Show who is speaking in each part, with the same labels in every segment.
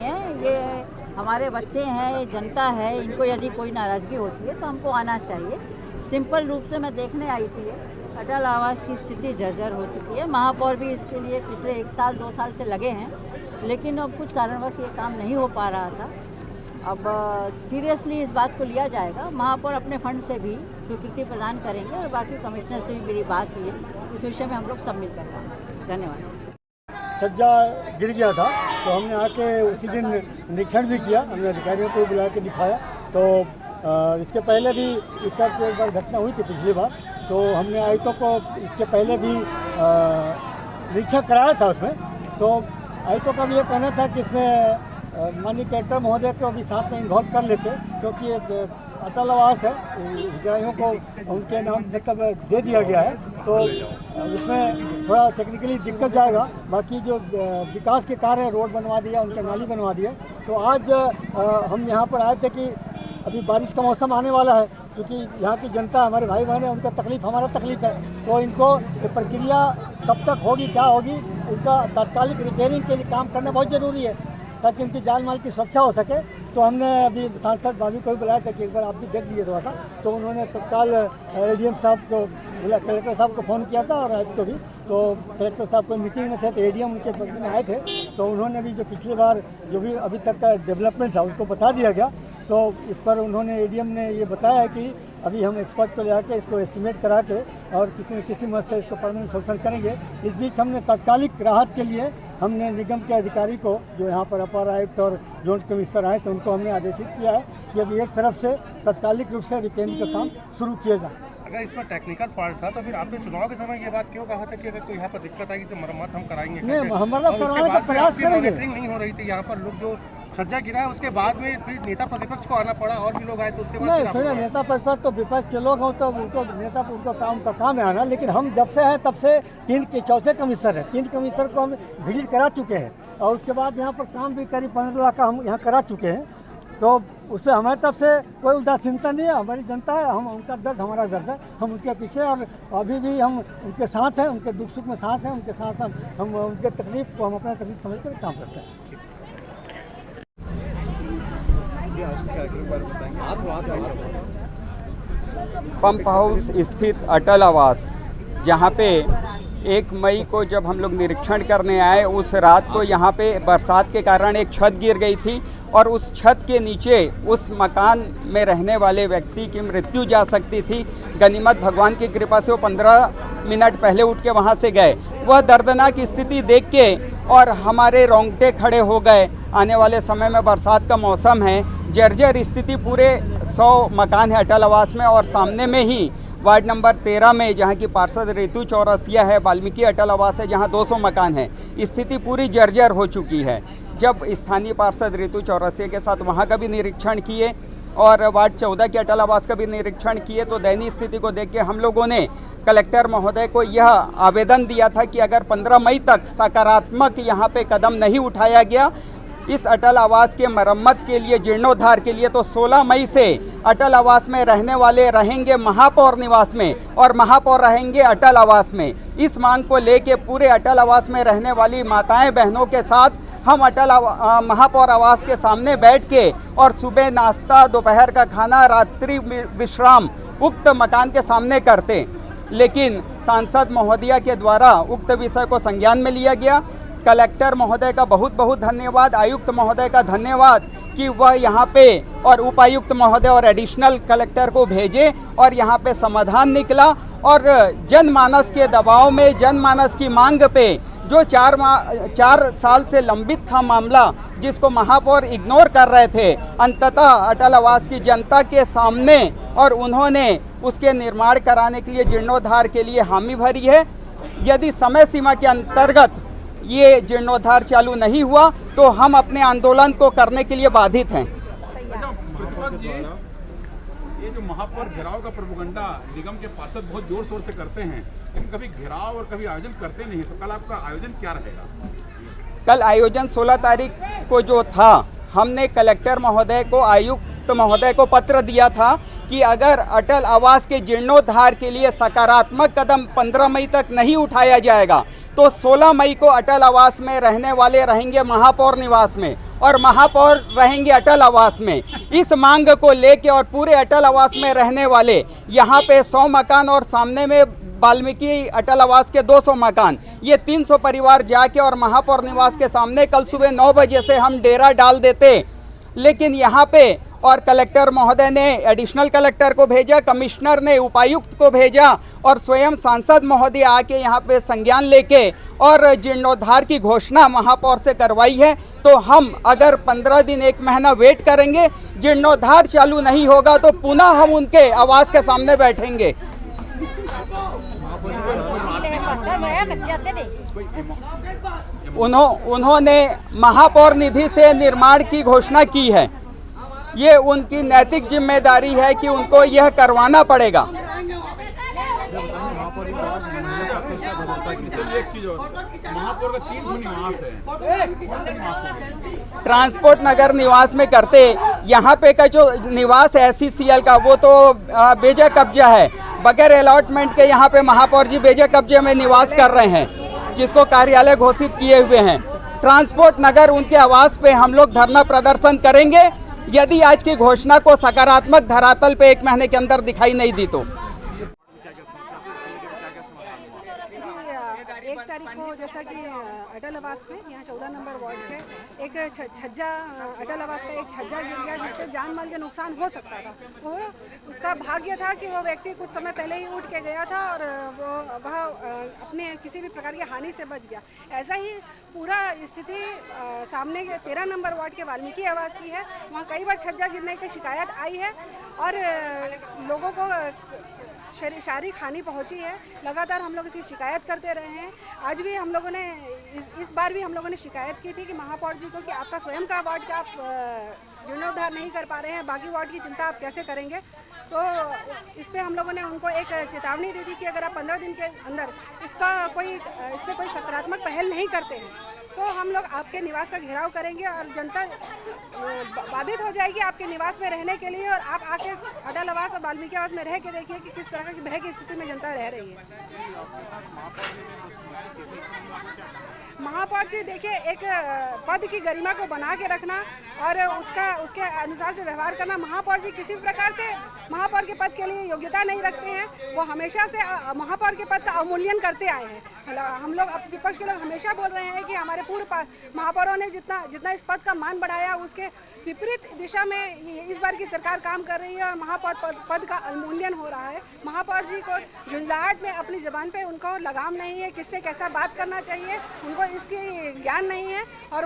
Speaker 1: ये हमारे बच्चे हैं, जनता है, इनको यदि कोई नाराज़गी होती है तो हमको आना चाहिए। सिंपल रूप से मैं देखने आई थी, अटल आवास की स्थिति जर्जर हो चुकी है। महापौर भी इसके लिए पिछले 1 साल 2 साल से लगे हैं, लेकिन अब कुछ कारणवश ये काम नहीं हो पा रहा था। अब सीरियसली इस बात को लिया जाएगा। महापौर अपने फंड से भी स्वीकृति प्रदान करेंगे और बाकी कमिश्नर से भी मेरी बात हुई है, इस विषय में हम लोग सबमिट कर पाएंगे। धन्यवाद।
Speaker 2: छज्जा गिर गया था तो हमने आके उसी दिन निरीक्षण भी किया, हमने अधिकारियों को बुला के दिखाया। तो इसके पहले भी इस तरह की एक बार घटना हुई थी पिछली बार, तो हमने आयुक्तों को इसके पहले भी निरीक्षण कराया था उसमें। तो आयुक्तों का भी ये कहना था कि इसमें माननीय कलेक्टर महोदय को भी साथ में इन्वॉल्व कर लेते, क्योंकि अटल आवास है, हितग्राहियों को उनके नाम मतलब दे दिया गया है, तो उसमें थोड़ा टेक्निकली दिक्कत जाएगा। बाकी जो विकास के कार्य है, रोड बनवा दिया, उनके नाली बनवा दिए। तो आज हम यहाँ पर आए थे कि अभी बारिश का मौसम आने वाला है, क्योंकि यहाँ की जनता, हमारे भाई बहन है, उनका तकलीफ़ हमारा तकलीफ़ है। तो इनको ये प्रक्रिया कब तक होगी, क्या होगी, इनका तात्कालिक रिपेयरिंग के लिए काम करना बहुत ज़रूरी है, ताकि उनकी जान माल की सुरक्षा हो सके। तो हमने अभी सांसद भाभी को भी बुलाया था कि एक बार आप भी देख लीजिए थोड़ा सा। तो उन्होंने तत्काल एडीएम साहब को बुला, कलेक्टर साहब को फ़ोन किया था और आयुक्त को भी। तो कलेक्टर साहब को मीटिंग में थे, तो एडीएम उनके बगल में आए थे। तो उन्होंने भी जो पिछली बार जो भी अभी तक का डेवलपमेंट था उसको बता दिया गया। तो इस पर उन्होंने, एडीएम ने ये बताया है कि अभी हम एक्सपर्ट को ले आके इसको एस्टिमेट करा के और किसी न किसी मद से इसको परमानेंट सोल्यूशन करेंगे। इस बीच हमने तात्कालिक राहत के लिए हमने निगम के अधिकारी को, जो यहाँ पर अपर आयुक्त और जोन कमिश्नर आए थे, उनको हमने आदेशित किया है कि अभी एक तरफ से तात्कालिक रूप से रिपेयरिंग का काम शुरू किया जाए।
Speaker 3: अगर इसमें टेक्निकल फॉल्ट था तो फिर आपने चुनाव के समय ये बात क्यों कहा था कि अगर कोई यहाँ पर दिक्कत आएगी तो मरम्मत हम कराएंगे?
Speaker 2: नहीं, हमारा कराने का प्रयास करेंगे।
Speaker 3: नहीं हो रही थी यहाँ पर, लोग जो छज्जा गिरा है उसके बाद में फिर नेता प्रतिपक्ष को आना पड़ा और भी लोग आए तो उसके बाद
Speaker 2: नहीं सुनिए, नेता प्रतिपक्ष तो विपक्ष के लोग हों तो उनको नेता उनका काम है आना। लेकिन हम जब से हैं तब से 3 के चौथे कमिश्नर हैं, 3 कमिश्नर को हम विजिट करा चुके हैं और उसके बाद यहाँ पर काम भी करीब 15 लाख का हम यहाँ करा चुके हैं। तो उससे हमारे तरफ से कोई उदासीनता नहीं है, हमारी जनता है, हम उनका दर्द हमारा दर्द है, हम उनके पीछे और अभी भी हम उनके साथ हैं, उनके दुख सुख में साथ हैं, उनके साथ हम उनके तकलीफ को हम अपना तकलीफ समझ कर काम करते हैं।
Speaker 4: पंप हाउस स्थित अटल आवास, जहाँ पे 1 मई को जब हम लोग निरीक्षण करने आए, उस रात को यहाँ पे बरसात के कारण एक छत गिर गई थी और उस छत के नीचे उस मकान में रहने वाले व्यक्ति की मृत्यु जा सकती थी। गनीमत भगवान की कृपा से वो 15 मिनट पहले उठ के वहाँ से गए। वह दर्दनाक स्थिति देख के और हमारे रोंगटे खड़े हो गए। आने वाले समय में बरसात का मौसम है, जर्जर स्थिति पूरे 100 मकान है अटल आवास में और सामने में ही वार्ड नंबर 13 में, जहाँ की पार्षद रितु चौरसिया है, वाल्मीकि अटल आवास है, जहाँ 200 मकान है। स्थिति पूरी जर्जर हो चुकी है। जब स्थानीय पार्षद रितु चौरसिया के साथ वहाँ का भी निरीक्षण किए और वार्ड 14 के अटल आवास का भी निरीक्षण किए, तो दयनीय स्थिति को देख के हम लोगों ने कलेक्टर महोदय को यह आवेदन दिया था कि अगर 15 मई तक सकारात्मक यहाँ पे कदम नहीं उठाया गया इस अटल आवास के मरम्मत के लिए, जीर्णोद्धार के लिए, तो 16 मई से अटल आवास में रहने वाले रहेंगे महापौर निवास में और महापौर रहेंगे अटल आवास में। इस मांग को लेके पूरे अटल आवास में रहने वाली माताएं बहनों के साथ हम महापौर आवास के सामने बैठ के और सुबह नाश्ता, दोपहर का खाना, रात्रि विश्राम उक्त मकान के सामने करते। लेकिन सांसद महोदया के द्वारा उक्त विषय को संज्ञान में लिया गया। कलेक्टर महोदय का बहुत बहुत धन्यवाद, आयुक्त महोदय का धन्यवाद कि वह यहाँ पे और उपायुक्त महोदय और एडिशनल कलेक्टर को भेजे और यहाँ पे समाधान निकला। और जनमानस के दबाव में, जनमानस की मांग पे जो 4 साल से लंबित था मामला, जिसको महापौर इग्नोर कर रहे थे, अंततः अटल आवास की जनता के सामने और उन्होंने उसके निर्माण कराने के लिए, जीर्णोद्धार के लिए हामी भरी है। यदि समय सीमा के अंतर्गत ये जीर्णोद्धार चालू नहीं हुआ तो हम अपने आंदोलन को करने के लिए बाधित हैं।
Speaker 5: ये जो महापौर घेराव का प्रोपेगेंडा निगम के पार्षद बहुत जोर शोर से करते हैं, लेकिन कभी घेराव और कभी आयोजन करते नहीं, तो कल आपका आयोजन क्या रहेगा?
Speaker 4: कल आयोजन 16 तारीख को जो था, हमने कलेक्टर महोदय को, आयुक्त महोदय को पत्र दिया था कि अगर अटल आवास के जीर्णोद्धार के लिए सकारात्मक कदम 15 मई तक नहीं उठाया जाएगा तो 16 मई को अटल आवास में रहने वाले रहेंगे महापौर निवास में और महापौर रहेंगे अटल आवास में। इस मांग को लेके और पूरे अटल आवास में रहने वाले यहाँ पे 100 मकान और सामने में वाल्मीकि अटल आवास के 200 मकान, ये 300 परिवार जाके और महापौर निवास के सामने कल सुबह 9 बजे से हम डेरा डाल देते, लेकिन यहाँ पे और कलेक्टर महोदय ने एडिशनल कलेक्टर को भेजा, कमिश्नर ने उपायुक्त को भेजा और स्वयं सांसद महोदय आके यहाँ पे संज्ञान लेके और जीर्णोद्धार की घोषणा महापौर से करवाई है। तो हम अगर 15 दिन 1 महीना वेट करेंगे, जीर्णोद्धार चालू नहीं होगा तो पुनः हम उनके आवास के सामने बैठेंगे। उन्होंने महापौर निधि से निर्माण की घोषणा की है, ये उनकी नैतिक जिम्मेदारी है कि उनको यह करवाना पड़ेगा।
Speaker 5: एक चीज और, महापौर का 3 निवास है,
Speaker 4: ट्रांसपोर्ट नगर निवास में करते, यहाँ पे का जो निवास है SCCL का वो तो बेजा कब्जा है, बगैर अलॉटमेंट के यहाँ पे महापौर जी बेजा कब्जे में निवास कर रहे हैं, जिसको कार्यालय घोषित किए हुए हैं। ट्रांसपोर्ट नगर उनके आवास पे हम लोग धरना प्रदर्शन करेंगे यदि आज की घोषणा को सकारात्मक धरातल पे 1 महीने के अंदर दिखाई नहीं दी तो।
Speaker 6: 1 तारीख को जैसा कि अटल आवास में यहाँ 14 नंबर वार्ड के एक छज्जा अटल आवास का एक छज्जा गिर गया, जिससे जान माल का नुकसान हो सकता था। वो उसका भाग्य था कि वो व्यक्ति कुछ समय पहले ही उठ के गया था और वह अपने किसी भी प्रकार की हानि से बच गया। ऐसा ही पूरा स्थिति सामने 13 नंबर वार्ड के वाल्मीकि आवास की है। वहाँ कई बार छज्जा गिरने की शिकायत आई है और लोगों को शारीरिक हानि पहुंची है। लगातार हम लोग इसकी शिकायत करते रहे हैं। आज भी हम लोगों ने इस बार भी हम लोगों ने शिकायत की थी कि महापौर जी को कि आपका स्वयं का वार्ड का आप जीर्णोद्धार नहीं कर पा रहे हैं, बाकी वार्ड की चिंता आप कैसे करेंगे। तो इस पे हम लोगों ने उनको एक चेतावनी दी थी कि अगर आप 15 दिन के अंदर इस पर कोई सकारात्मक पहल नहीं करते हैं तो हम लोग आपके निवास का घेराव करेंगे और जनता बाधित हो जाएगी आपके निवास में रहने के लिए। और आप आके अटल आवास और वाल्मीकि आवास में रह के देखिए कि किस तरह की भय की स्थिति में जनता रह रही है। महापौर जी देखिए, एक पद की गरिमा को बना के रखना और उसके अनुसार से व्यवहार करना। महापौर जी किसी भी प्रकार से महापौर के पद के लिए योग्यता नहीं रखते हैं। वो हमेशा से महापौर के पद का अवमूल्यन करते आए हैं। हम लोग विपक्ष के लोग हमेशा बोल रहे हैं कि हमारे पूर्व महापौरों ने जितना इस पद का मान बढ़ाया उसके विपरीत दिशा में इस बार की सरकार काम कर रही है और महापौर पद का अवमूल्यन हो रहा है। महापौर जी को झुंझलाहट में अपनी ज़बान पे उनको लगाम नहीं है, किससे कैसा बात करना चाहिए उनको इसकी ज्ञान नहीं है। और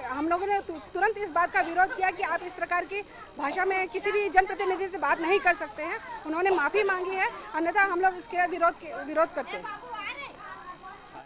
Speaker 6: हम लोगों ने तुरंत इस बात का विरोध किया कि आप इस प्रकार की भाषा में किसी भी जनप्रतिनिधि से बात नहीं कर सकते हैं। उन्होंने माफ़ी मांगी है, अन्यथा हम लोग इसके विरोध करते हैं।